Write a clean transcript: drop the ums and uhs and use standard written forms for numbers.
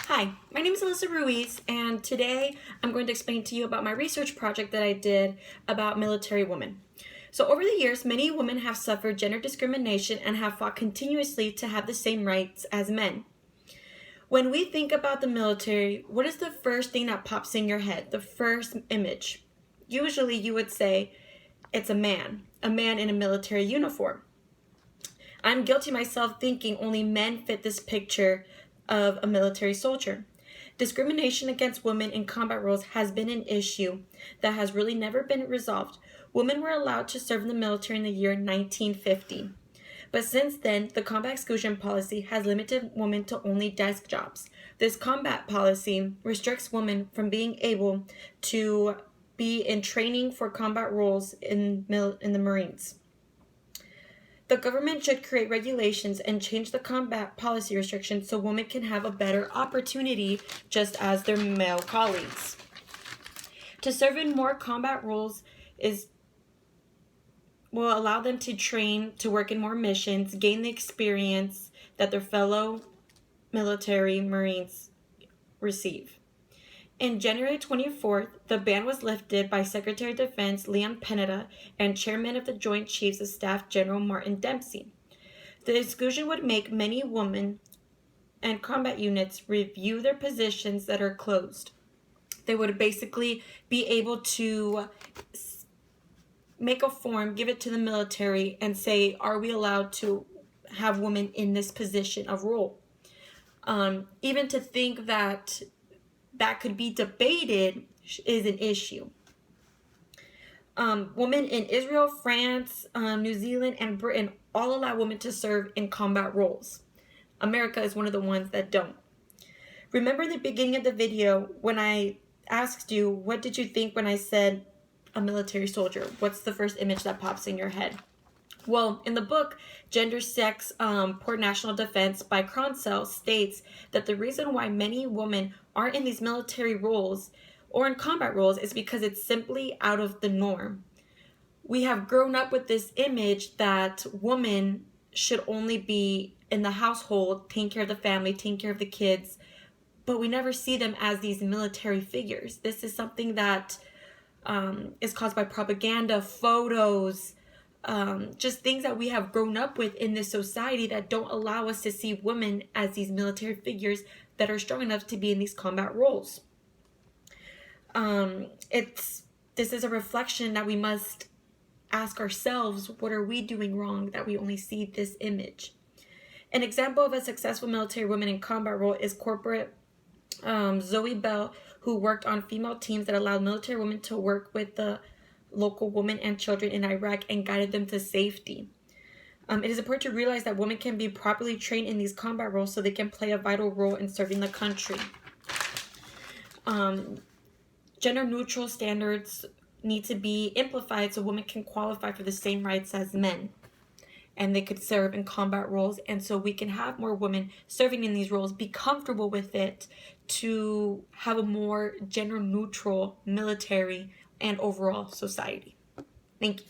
Hi, my name is Alyssa Ruiz, and today I'm going to explain to you about my research project that I did about military women. So over the years, many women have suffered gender discrimination and have fought continuously to have the same rights as men. When we think about the military, what is the first thing that pops in your head, the first image? Usually you would say it's a man in a military uniform. I'm guilty myself thinking only men fit this picture of a military soldier. Discrimination against women in combat roles has been an issue that has really never been resolved. Women were allowed to serve in the military in the year 1950. But since then, the combat exclusion policy has limited women to only desk jobs. This combat policy restricts women from being able to be in training for combat roles in the Marines. The government should create regulations and change the combat policy restrictions so women can have a better opportunity just as their male colleagues. To serve in more combat roles will allow them to train to work in more missions, gain the experience that their fellow military Marines receive. In January 24th, the ban was lifted by Secretary of Defense Leon Panetta and Chairman of the Joint Chiefs of Staff General Martin Dempsey. The exclusion would make many women and combat units review their positions that are closed. They would basically be able to make a form, give it to the military, and say, are we allowed to have women in this position of role? Even to think that could be debated is an issue. Women in Israel, France, New Zealand, and Britain all allow women to serve in combat roles. America is one of the ones that don't. Remember in the beginning of the video when I asked you, what did you think when I said a military soldier? What's the first image that pops in your head? Well, in the book, Gender, Sex, Poor National Defense by Cronsell states that the reason why many women aren't in these military roles or in combat roles is because it's simply out of the norm. We have grown up with this image that women should only be in the household, taking care of the family, taking care of the kids, but we never see them as these military figures. This is something that is caused by propaganda, photos, just things that we have grown up with in this society that don't allow us to see women as these military figures that are strong enough to be in these combat roles. This is a reflection that we must ask ourselves, what are we doing wrong that we only see this image? An example of a successful military woman in combat role is Corporate Zoe Bell, who worked on female teams that allowed military women to work with the local women and children in Iraq and guided them to safety. It is important to realize that women can be properly trained in these combat roles so they can play a vital role in serving the country. Gender-neutral standards need to be amplified so women can qualify for the same rights as men, and they could serve in combat roles, and so we can have more women serving in these roles, be comfortable with it, to have a more gender-neutral military and overall society. Thank you.